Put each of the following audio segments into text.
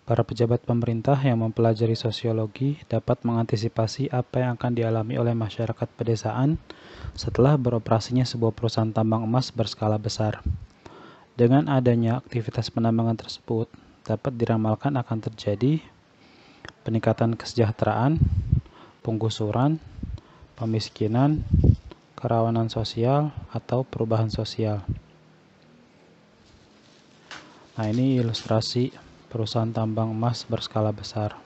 Para pejabat pemerintah yang mempelajari sosiologi dapat mengantisipasi apa yang akan dialami oleh masyarakat pedesaan setelah beroperasinya sebuah perusahaan tambang emas berskala besar. Dengan adanya aktivitas penambangan tersebut, dapat diramalkan akan terjadi peningkatan kesejahteraan, penggusuran, pemiskinan, kerawanan sosial, atau perubahan sosial. Nah, ini ilustrasi perusahaan tambang emas berskala besar.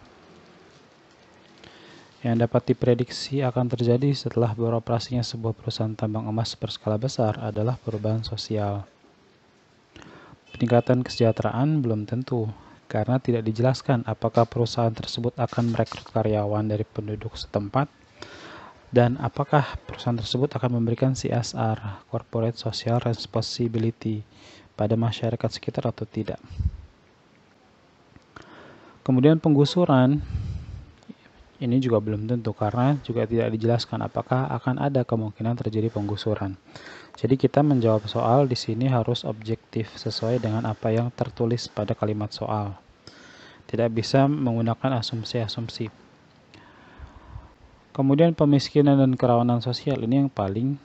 Yang dapat diprediksi akan terjadi setelah beroperasinya sebuah perusahaan tambang emas berskala besar adalah perubahan sosial. Peningkatan kesejahteraan belum tentu, karena tidak dijelaskan apakah perusahaan tersebut akan merekrut karyawan dari penduduk setempat, dan apakah perusahaan tersebut akan memberikan CSR, Corporate Social Responsibility, pada masyarakat sekitar atau tidak. Kemudian penggusuran, ini juga belum tentu karena juga tidak dijelaskan apakah akan ada kemungkinan terjadi penggusuran. Jadi kita menjawab soal di sini harus objektif sesuai dengan apa yang tertulis pada kalimat soal. Tidak bisa menggunakan asumsi-asumsi. Kemudian pemiskinan dan kerawanan sosial ini yang paling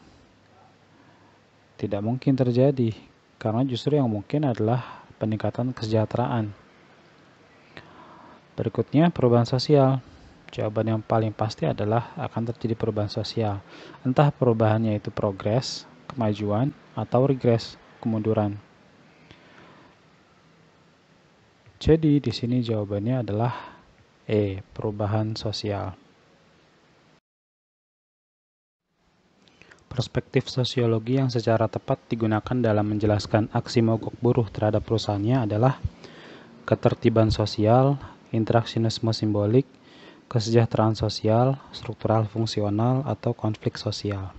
tidak mungkin terjadi karena justru yang mungkin adalah peningkatan kesejahteraan. Berikutnya perubahan sosial. Jawaban yang paling pasti adalah akan terjadi perubahan sosial. Entah perubahannya itu progres, kemajuan, atau regres, kemunduran. Jadi di sini jawabannya adalah E, perubahan sosial. Perspektif sosiologi yang secara tepat digunakan dalam menjelaskan aksi mogok buruh terhadap perusahaannya adalah ketertiban sosial, interaksionisme simbolik, kesejahteraan sosial, struktural fungsional, atau konflik sosial.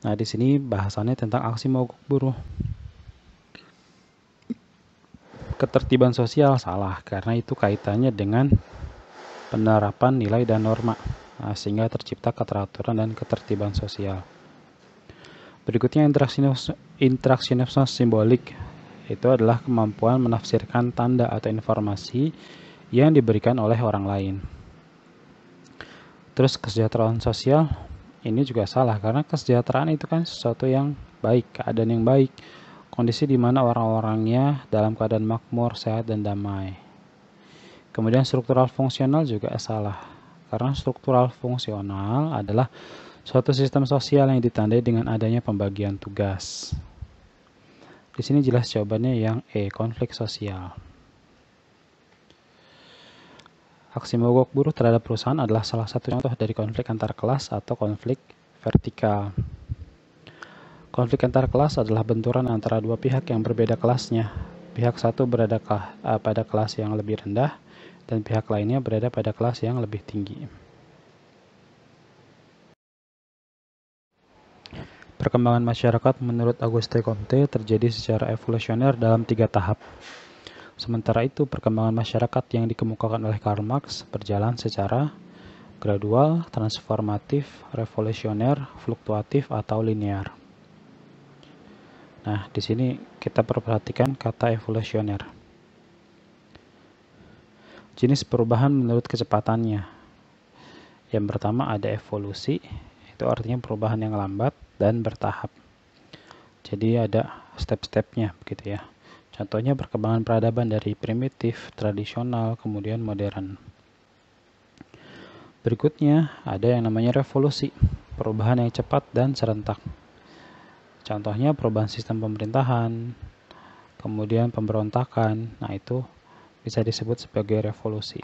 Nah, di sini bahasannya tentang aksi mogok buruh. Ketertiban sosial salah, karena itu kaitannya dengan penerapan nilai dan norma, sehingga tercipta keteraturan dan ketertiban sosial. Berikutnya interaksionisme simbolik. Itu adalah kemampuan menafsirkan tanda atau informasi yang diberikan oleh orang lain. Terus kesejahteraan sosial, ini juga salah karena kesejahteraan itu kan sesuatu yang baik, keadaan yang baik, kondisi di mana orang-orangnya dalam keadaan makmur, sehat, dan damai. Kemudian struktural fungsional juga salah karena struktural fungsional adalah suatu sistem sosial yang ditandai dengan adanya pembagian tugas. Di sini jelas jawabannya yang E, konflik sosial. Aksi mogok buruh terhadap perusahaan adalah salah satu contoh dari konflik antar kelas atau konflik vertikal. Konflik antar kelas adalah benturan antara dua pihak yang berbeda kelasnya. Pihak satu berada pada kelas yang lebih rendah dan pihak lainnya berada pada kelas yang lebih tinggi. Perkembangan masyarakat menurut Auguste Comte terjadi secara evolusioner dalam 3 tahap. Sementara itu, perkembangan masyarakat yang dikemukakan oleh Karl Marx berjalan secara gradual, transformatif, revolusioner, fluktuatif, atau linear. Nah, di sini kita perhatikan kata evolusioner. Jenis perubahan menurut kecepatannya. Yang pertama ada evolusi, itu artinya perubahan yang lambat dan bertahap. Jadi ada step-stepnya begitu ya. Contohnya perkembangan peradaban dari primitif, tradisional, kemudian modern. Berikutnya ada yang namanya revolusi, perubahan yang cepat dan serentak. Contohnya perubahan sistem pemerintahan, kemudian pemberontakan. Nah, itu bisa disebut sebagai revolusi.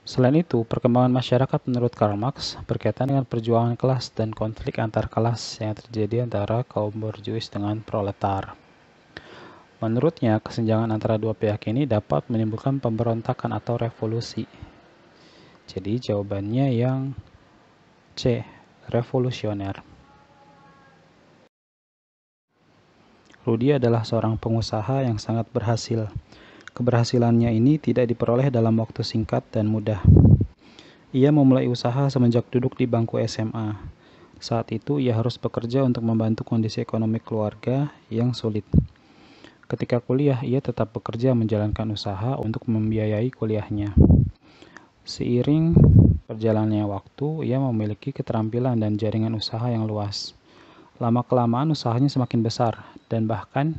Selain itu, perkembangan masyarakat menurut Karl Marx berkaitan dengan perjuangan kelas dan konflik antar kelas yang terjadi antara kaum borjuis dengan proletar. Menurutnya, kesenjangan antara dua pihak ini dapat menimbulkan pemberontakan atau revolusi. Jadi jawabannya yang C, revolusioner. Rudy adalah seorang pengusaha yang sangat berhasil. Keberhasilannya ini tidak diperoleh dalam waktu singkat dan mudah. Ia memulai usaha semenjak duduk di bangku SMA. Saat itu ia harus bekerja untuk membantu kondisi ekonomi keluarga yang sulit. Ketika kuliah, ia tetap bekerja menjalankan usaha untuk membiayai kuliahnya. Seiring berjalannya waktu, ia memiliki keterampilan dan jaringan usaha yang luas. Lama-kelamaan usahanya semakin besar, dan bahkan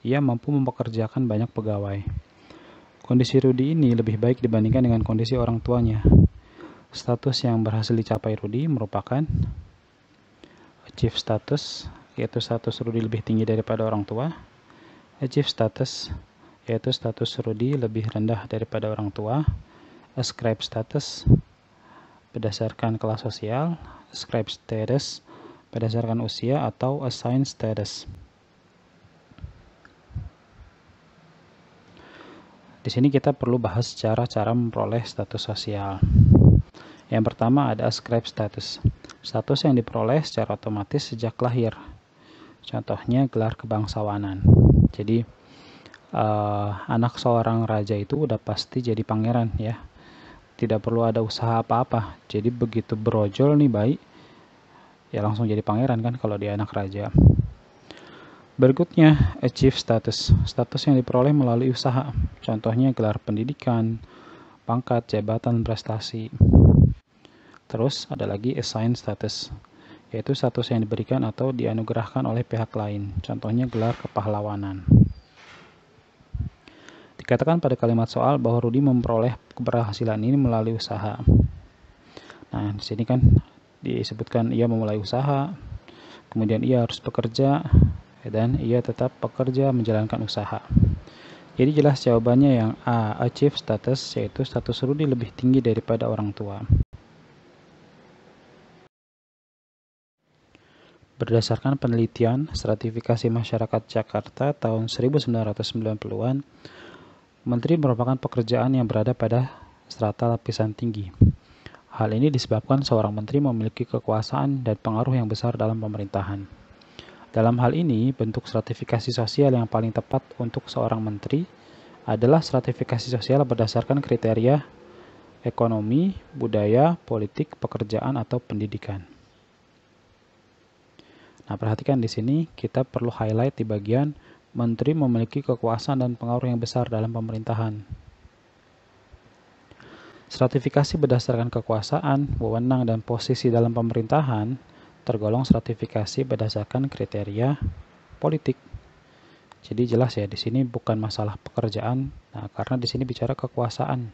ia mampu mempekerjakan banyak pegawai. Kondisi Rudy ini lebih baik dibandingkan dengan kondisi orang tuanya. Status yang berhasil dicapai Rudy merupakan achieve status, yaitu status Rudy lebih tinggi daripada orang tua. Achieve status, yaitu status Rudy lebih rendah daripada orang tua. Ascribe status, berdasarkan kelas sosial. Ascribe status, berdasarkan usia, atau assign status. Di sini kita perlu bahas cara memperoleh status sosial. Yang pertama ada ascribe status. Status yang diperoleh secara otomatis sejak lahir. Contohnya gelar kebangsawanan. Jadi anak seorang raja itu udah pasti jadi pangeran ya. Tidak perlu ada usaha apa-apa. Jadi begitu brojol nih bayi, ya langsung jadi pangeran kan kalau dia anak raja. Berikutnya, achieve status. Status yang diperoleh melalui usaha. Contohnya gelar pendidikan, pangkat, jabatan, prestasi. Terus ada lagi assign status, yaitu status yang diberikan atau dianugerahkan oleh pihak lain. Contohnya gelar kepahlawanan. Dikatakan pada kalimat soal bahwa Rudy memperoleh keberhasilan ini melalui usaha. Nah, di sini kan disebutkan ia memulai usaha, kemudian ia harus bekerja, dan ia tetap bekerja menjalankan usaha. Jadi jelas jawabannya yang A, achieve status, yaitu status Rudy lebih tinggi daripada orang tua. Berdasarkan penelitian stratifikasi masyarakat Jakarta tahun 1990-an, menteri merupakan pekerjaan yang berada pada strata lapisan tinggi. Hal ini disebabkan seorang menteri memiliki kekuasaan dan pengaruh yang besar dalam pemerintahan. Dalam hal ini, bentuk stratifikasi sosial yang paling tepat untuk seorang menteri adalah stratifikasi sosial berdasarkan kriteria ekonomi, budaya, politik, pekerjaan, atau pendidikan. Nah, perhatikan di sini kita perlu highlight di bagian menteri memiliki kekuasaan dan pengaruh yang besar dalam pemerintahan. Stratifikasi berdasarkan kekuasaan, wewenang, dan posisi dalam pemerintahan tergolong stratifikasi berdasarkan kriteria politik. Jadi jelas ya di sini bukan masalah pekerjaan, nah karena di sini bicara kekuasaan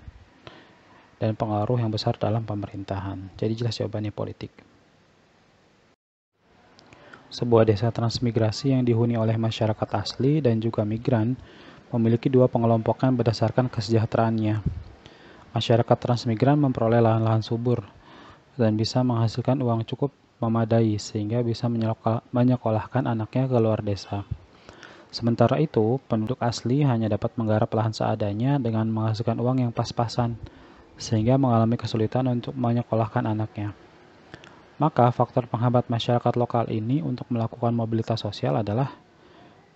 dan pengaruh yang besar dalam pemerintahan. Jadi jelas jawabannya politik. Sebuah desa transmigrasi yang dihuni oleh masyarakat asli dan juga migran memiliki dua pengelompokan berdasarkan kesejahteraannya. Masyarakat transmigran memperoleh lahan-lahan subur dan bisa menghasilkan uang cukup memadai sehingga bisa menyekolahkan anaknya ke luar desa. Sementara itu, penduduk asli hanya dapat menggarap lahan seadanya dengan menghasilkan uang yang pas-pasan sehingga mengalami kesulitan untuk menyekolahkan anaknya. Maka faktor penghambat masyarakat lokal ini untuk melakukan mobilitas sosial adalah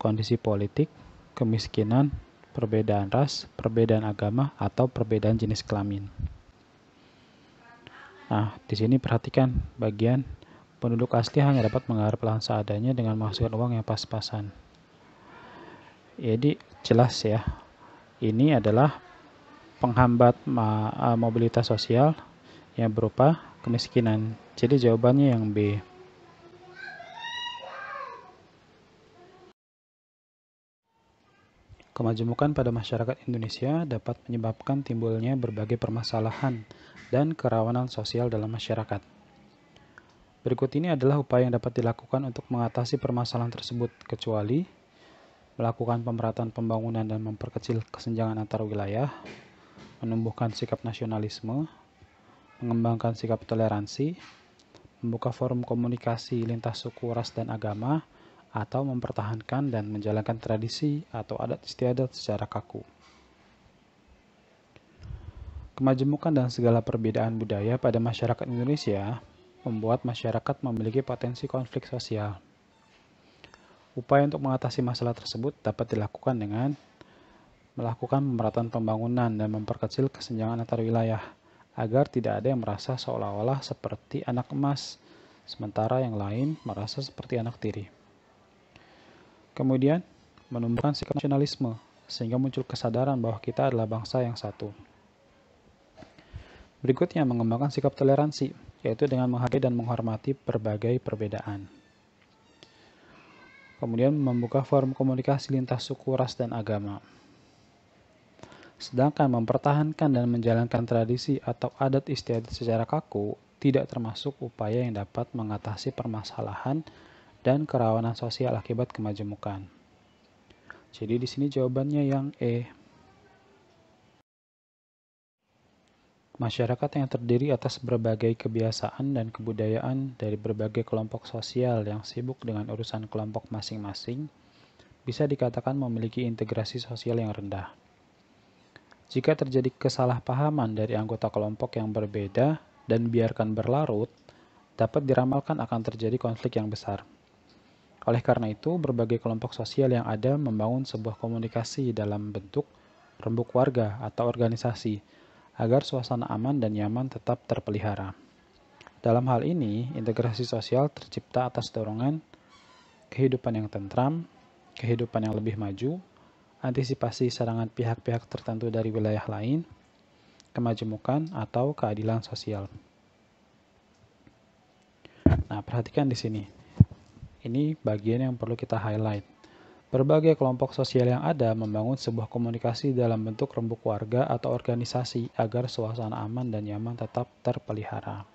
kondisi politik, kemiskinan, perbedaan ras, perbedaan agama, atau perbedaan jenis kelamin. Nah, di sini perhatikan bagian penduduk asli hanya dapat menggarap lahan seadanya dengan menghasilkan uang yang pas-pasan. Jadi jelas ya, ini adalah penghambat mobilitas sosial yang berupa kemiskinan. Jadi jawabannya yang B. Kemajemukan pada masyarakat Indonesia dapat menyebabkan timbulnya berbagai permasalahan dan kerawanan sosial dalam masyarakat. Berikut ini adalah upaya yang dapat dilakukan untuk mengatasi permasalahan tersebut, kecuali melakukan pemerataan pembangunan dan memperkecil kesenjangan antar wilayah, menumbuhkan sikap nasionalisme, mengembangkan sikap toleransi, membuka forum komunikasi lintas suku, ras, dan agama, atau mempertahankan dan menjalankan tradisi atau adat istiadat secara kaku. Kemajemukan dan segala perbedaan budaya pada masyarakat Indonesia membuat masyarakat memiliki potensi konflik sosial. Upaya untuk mengatasi masalah tersebut dapat dilakukan dengan melakukan pemerataan pembangunan dan memperkecil kesenjangan antar wilayah, agar tidak ada yang merasa seolah-olah seperti anak emas, sementara yang lain merasa seperti anak tiri. Kemudian, menumbuhkan sikap nasionalisme, sehingga muncul kesadaran bahwa kita adalah bangsa yang satu. Berikutnya, mengembangkan sikap toleransi, yaitu dengan menghargai dan menghormati berbagai perbedaan. Kemudian, membuka forum komunikasi lintas suku, ras, dan agama. Sedangkan mempertahankan dan menjalankan tradisi atau adat istiadat secara kaku tidak termasuk upaya yang dapat mengatasi permasalahan dan kerawanan sosial akibat kemajemukan. Jadi di sini jawabannya yang E. Masyarakat yang terdiri atas berbagai kebiasaan dan kebudayaan dari berbagai kelompok sosial yang sibuk dengan urusan kelompok masing-masing bisa dikatakan memiliki integrasi sosial yang rendah. Jika terjadi kesalahpahaman dari anggota kelompok yang berbeda dan biarkan berlarut, dapat diramalkan akan terjadi konflik yang besar. Oleh karena itu, berbagai kelompok sosial yang ada membangun sebuah komunikasi dalam bentuk rembuk warga atau organisasi, agar suasana aman dan nyaman tetap terpelihara. Dalam hal ini, integrasi sosial tercipta atas dorongan kehidupan yang tentram, kehidupan yang lebih maju, antisipasi serangan pihak-pihak tertentu dari wilayah lain, kemajemukan, atau keadilan sosial. Nah, perhatikan di sini. Ini bagian yang perlu kita highlight. Berbagai kelompok sosial yang ada membangun sebuah komunikasi dalam bentuk rembuk warga atau organisasi agar suasana aman dan nyaman tetap terpelihara.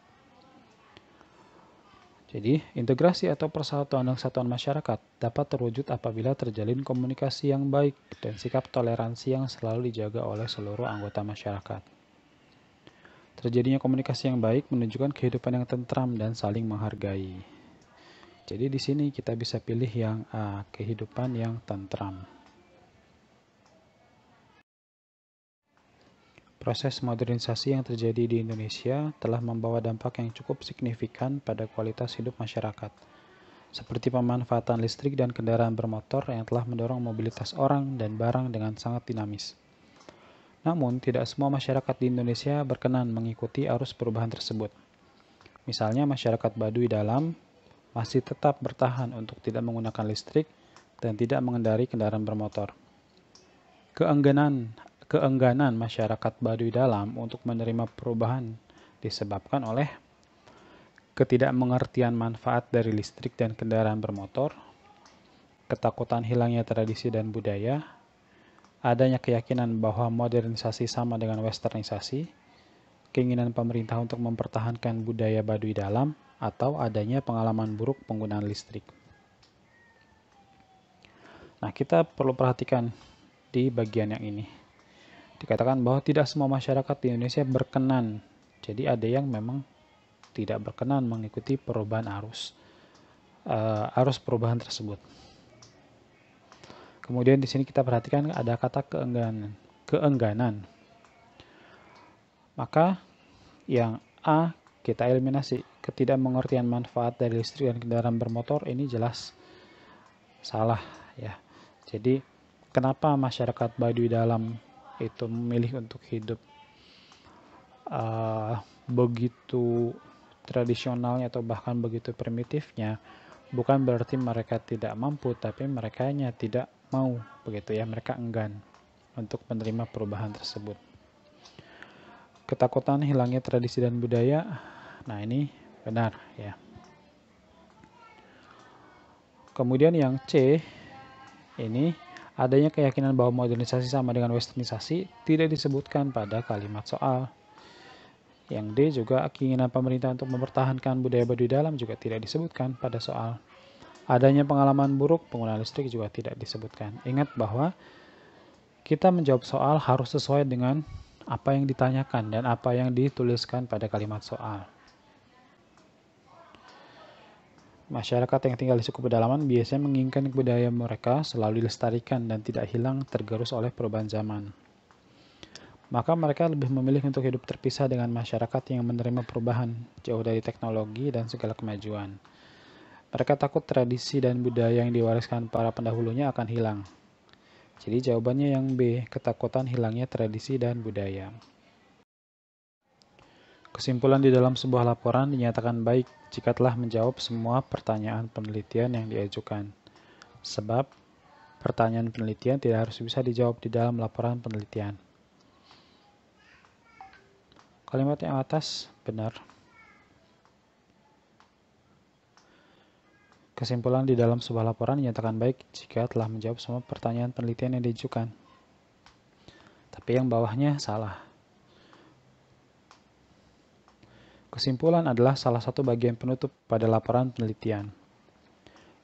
Jadi, integrasi atau persatuan dan kesatuan masyarakat dapat terwujud apabila terjalin komunikasi yang baik dan sikap toleransi yang selalu dijaga oleh seluruh anggota masyarakat. Terjadinya komunikasi yang baik menunjukkan kehidupan yang tentram dan saling menghargai. Jadi di sini kita bisa pilih yang A, kehidupan yang tentram. Proses modernisasi yang terjadi di Indonesia telah membawa dampak yang cukup signifikan pada kualitas hidup masyarakat, seperti pemanfaatan listrik dan kendaraan bermotor yang telah mendorong mobilitas orang dan barang dengan sangat dinamis. Namun, tidak semua masyarakat di Indonesia berkenan mengikuti arus perubahan tersebut. Misalnya, masyarakat Baduy Dalam masih tetap bertahan untuk tidak menggunakan listrik dan tidak mengendari kendaraan bermotor. Keengganan masyarakat Baduy Dalam untuk menerima perubahan disebabkan oleh ketidakmengertian manfaat dari listrik dan kendaraan bermotor, ketakutan hilangnya tradisi dan budaya, adanya keyakinan bahwa modernisasi sama dengan westernisasi, keinginan pemerintah untuk mempertahankan budaya Baduy Dalam, atau adanya pengalaman buruk penggunaan listrik. Nah, kita perlu perhatikan di bagian yang ini. Dikatakan bahwa tidak semua masyarakat di Indonesia berkenan. Jadi ada yang memang tidak berkenan mengikuti perubahan arus perubahan tersebut. Kemudian di sini kita perhatikan ada kata keengganan. Maka yang A kita eliminasi. Ketidakmengertian manfaat dari listrik dan kendaraan bermotor ini jelas salah ya. Jadi kenapa masyarakat Baduy Dalam itu memilih untuk hidup begitu tradisionalnya atau bahkan begitu primitifnya, bukan berarti mereka tidak mampu, tapi mereka tidak mau begitu ya, mereka enggan untuk menerima perubahan tersebut. Ketakutan hilangnya tradisi dan budaya, nah ini benar ya. Kemudian yang C ini adanya keyakinan bahwa modernisasi sama dengan westernisasi tidak disebutkan pada kalimat soal. Yang D juga keinginan pemerintah untuk mempertahankan budaya Baduy Dalam juga tidak disebutkan pada soal. Adanya pengalaman buruk penggunaan listrik juga tidak disebutkan. Ingat bahwa kita menjawab soal harus sesuai dengan apa yang ditanyakan dan apa yang dituliskan pada kalimat soal. Masyarakat yang tinggal di suku pedalaman biasanya menginginkan budaya mereka selalu dilestarikan dan tidak hilang tergerus oleh perubahan zaman. Maka mereka lebih memilih untuk hidup terpisah dengan masyarakat yang menerima perubahan, jauh dari teknologi dan segala kemajuan. Mereka takut tradisi dan budaya yang diwariskan para pendahulunya akan hilang. Jadi jawabannya yang B, ketakutan hilangnya tradisi dan budaya. Kesimpulan di dalam sebuah laporan dinyatakan baik jika telah menjawab semua pertanyaan penelitian yang diajukan. Sebab Pertanyaan penelitian tidak harus bisa dijawab di dalam laporan penelitian. Kalimat yang atas benar. Kesimpulan di dalam sebuah laporan dinyatakan baik jika telah menjawab semua pertanyaan penelitian yang diajukan. Tapi yang bawahnya salah. Kesimpulan adalah salah satu bagian penutup pada laporan penelitian.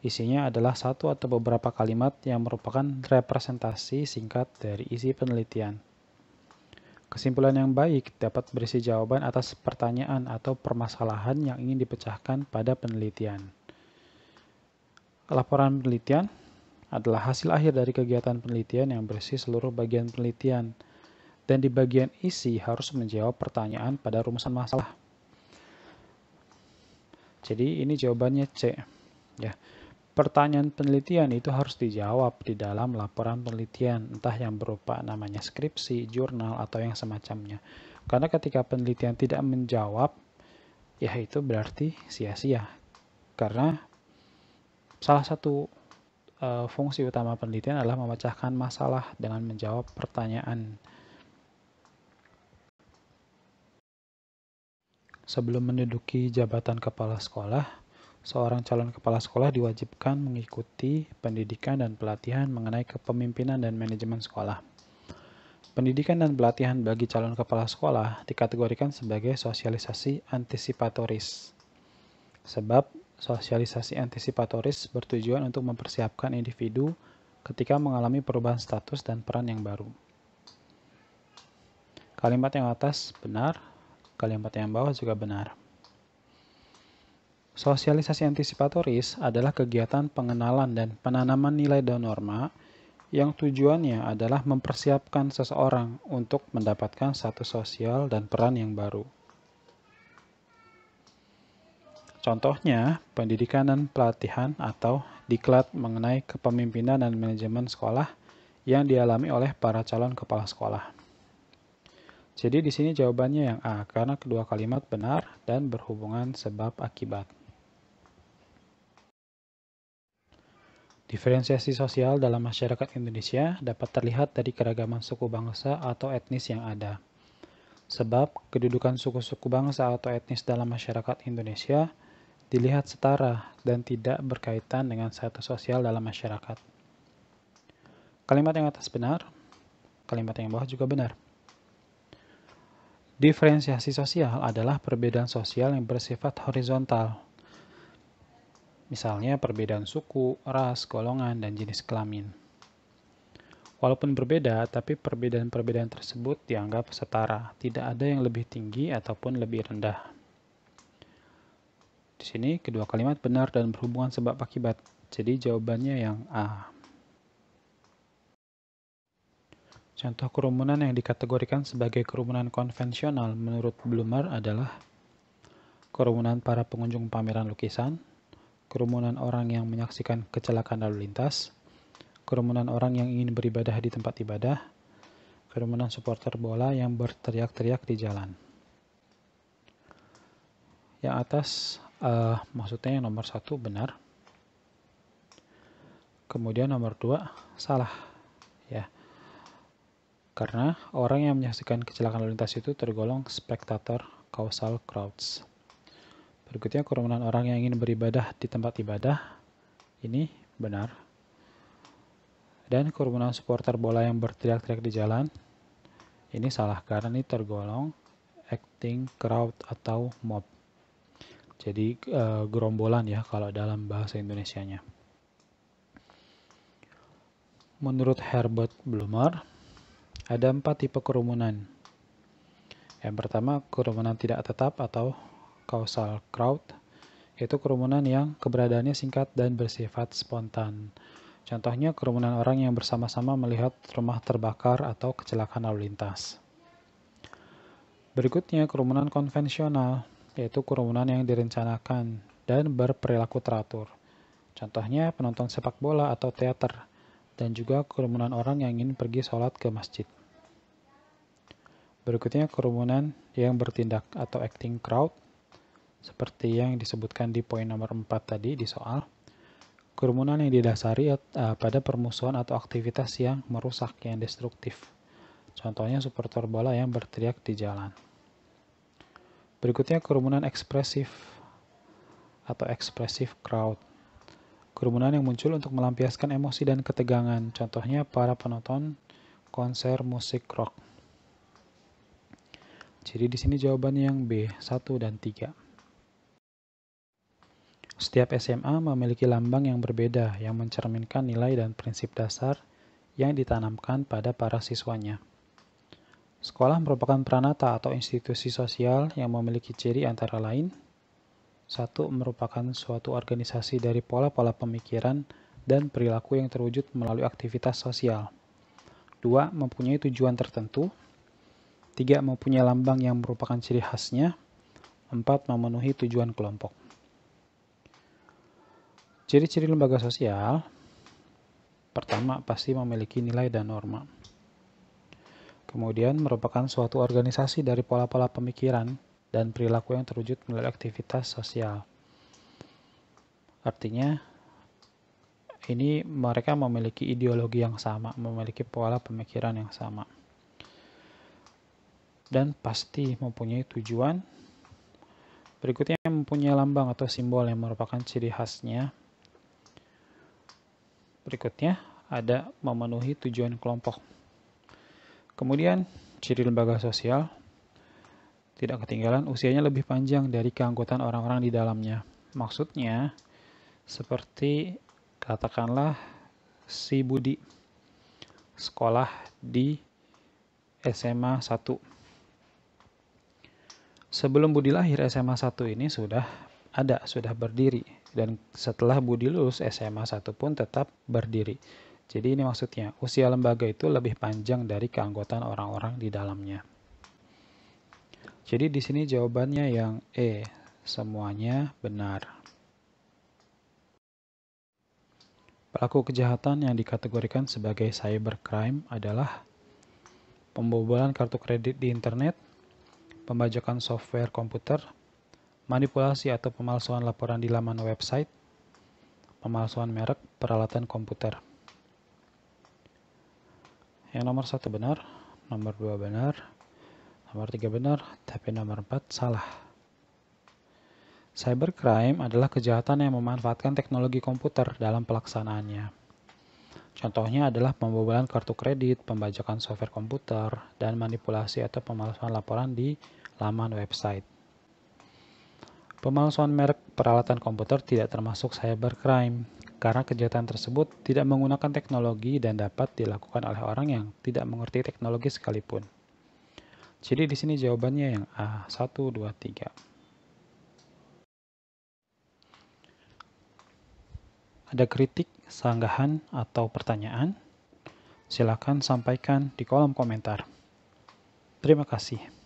Isinya adalah satu atau beberapa kalimat yang merupakan representasi singkat dari isi penelitian. Kesimpulan yang baik dapat berisi jawaban atas pertanyaan atau permasalahan yang ingin dipecahkan pada penelitian. Laporan penelitian adalah hasil akhir dari kegiatan penelitian yang berisi seluruh bagian penelitian, dan di bagian isi harus menjawab pertanyaan pada rumusan masalah. Jadi ini jawabannya C. Ya. Pertanyaan penelitian itu harus dijawab di dalam laporan penelitian, entah yang berupa namanya skripsi, jurnal, atau yang semacamnya. Karena ketika penelitian tidak menjawab, ya itu berarti sia-sia. Karena salah satu fungsi utama penelitian adalah memecahkan masalah dengan menjawab pertanyaan. Sebelum menduduki jabatan kepala sekolah, seorang calon kepala sekolah diwajibkan mengikuti pendidikan dan pelatihan mengenai kepemimpinan dan manajemen sekolah. Pendidikan dan pelatihan bagi calon kepala sekolah dikategorikan sebagai sosialisasi antisipatoris. Sebab sosialisasi antisipatoris bertujuan untuk mempersiapkan individu ketika mengalami perubahan status dan peran yang baru. Kalimat yang atas benar, kalimat yang bawah juga benar. Sosialisasi antisipatoris adalah kegiatan pengenalan dan penanaman nilai dan norma yang tujuannya adalah mempersiapkan seseorang untuk mendapatkan status sosial dan peran yang baru. Contohnya, pendidikan dan pelatihan atau diklat mengenai kepemimpinan dan manajemen sekolah yang dialami oleh para calon kepala sekolah. Jadi di sini jawabannya yang A, karena kedua kalimat benar dan berhubungan sebab akibat. Diferensiasi sosial dalam masyarakat Indonesia dapat terlihat dari keragaman suku bangsa atau etnis yang ada. Sebab kedudukan suku-suku bangsa atau etnis dalam masyarakat Indonesia dilihat setara dan tidak berkaitan dengan status sosial dalam masyarakat. Kalimat yang atas benar, kalimat yang bawah juga benar. Diferensiasi sosial adalah perbedaan sosial yang bersifat horizontal. Misalnya perbedaan suku, ras, golongan, dan jenis kelamin. Walaupun berbeda, tapi perbedaan-perbedaan tersebut dianggap setara. Tidak ada yang lebih tinggi ataupun lebih rendah. Di sini kedua kalimat benar dan berhubungan sebab akibat. Jadi jawabannya yang A. Contoh kerumunan yang dikategorikan sebagai kerumunan konvensional menurut Blumer adalah kerumunan para pengunjung pameran lukisan, kerumunan orang yang menyaksikan kecelakaan lalu lintas, kerumunan orang yang ingin beribadah di tempat ibadah, kerumunan supporter bola yang berteriak-teriak di jalan. Yang atas maksudnya yang nomor 1 benar, kemudian nomor 2 salah, ya. Karena orang yang menyaksikan kecelakaan lalu lintas itu tergolong spektator causal crowds. Berikutnya kerumunan orang yang ingin beribadah di tempat ibadah, ini benar. Dan kerumunan supporter bola yang berteriak-teriak di jalan, ini salah karena ini tergolong acting crowd atau mob. Jadi gerombolan ya kalau dalam bahasa Indonesianya. Menurut Herbert Blumer, ada 4 tipe kerumunan. Yang pertama, kerumunan tidak tetap atau causal crowd, yaitu kerumunan yang keberadaannya singkat dan bersifat spontan. Contohnya kerumunan orang yang bersama-sama melihat rumah terbakar atau kecelakaan lalu lintas. Berikutnya kerumunan konvensional, yaitu kerumunan yang direncanakan dan berperilaku teratur. Contohnya penonton sepak bola atau teater, dan juga kerumunan orang yang ingin pergi sholat ke masjid. Berikutnya kerumunan yang bertindak atau acting crowd, seperti yang disebutkan di poin nomor 4 tadi di soal. Kerumunan yang didasari pada permusuhan atau aktivitas yang merusak, yang destruktif. Contohnya supporter bola yang berteriak di jalan. Berikutnya kerumunan ekspresif atau expressive crowd. Kerumunan yang muncul untuk melampiaskan emosi dan ketegangan. Contohnya para penonton konser musik rock. Jadi di sini jawabannya yang B, 1 dan 3. Setiap SMA memiliki lambang yang berbeda yang mencerminkan nilai dan prinsip dasar yang ditanamkan pada para siswanya. Sekolah merupakan pranata atau institusi sosial yang memiliki ciri antara lain: 1. Merupakan suatu organisasi dari pola-pola pemikiran dan perilaku yang terwujud melalui aktivitas sosial. 2. Mempunyai tujuan tertentu. 3. Mempunyai lambang yang merupakan ciri khasnya. 4. Memenuhi tujuan kelompok. Ciri-ciri lembaga sosial. Pertama, pasti memiliki nilai dan norma. Kemudian, merupakan suatu organisasi dari pola-pola pemikiran dan perilaku yang terwujud melalui aktivitas sosial. Artinya, ini mereka memiliki ideologi yang sama, memiliki pola pemikiran yang sama. Dan pasti mempunyai tujuan. Berikutnya, mempunyai lambang atau simbol yang merupakan ciri khasnya. Berikutnya, ada memenuhi tujuan kelompok. Kemudian, ciri lembaga sosial, tidak ketinggalan usianya lebih panjang dari keanggotaan orang-orang di dalamnya. Maksudnya, seperti katakanlah si Budi sekolah di SMA 1. Sebelum Budi lahir, SMA 1 ini sudah berdiri. Dan setelah Budi lulus, SMA 1 pun tetap berdiri. Jadi ini maksudnya, usia lembaga itu lebih panjang dari keanggotaan orang-orang di dalamnya. Jadi di sini jawabannya yang E, semuanya benar. Pelaku kejahatan yang dikategorikan sebagai cybercrime adalah pembobolan kartu kredit di internet, pembajakan software komputer, manipulasi atau pemalsuan laporan di laman website, pemalsuan merek peralatan komputer. Yang nomor 1 benar, nomor 2 benar, nomor 3 benar, tapi nomor 4 salah. Cybercrime adalah kejahatan yang memanfaatkan teknologi komputer dalam pelaksanaannya. Contohnya adalah pembobolan kartu kredit, pembajakan software komputer, dan manipulasi atau pemalsuan laporan di laman website. Pemalsuan merek peralatan komputer tidak termasuk cybercrime karena kejahatan tersebut tidak menggunakan teknologi dan dapat dilakukan oleh orang yang tidak mengerti teknologi sekalipun. Jadi di sini jawabannya yang A, 1, 2, 3. Ada kritik, sanggahan, atau pertanyaan? Silakan sampaikan di kolom komentar. Terima kasih.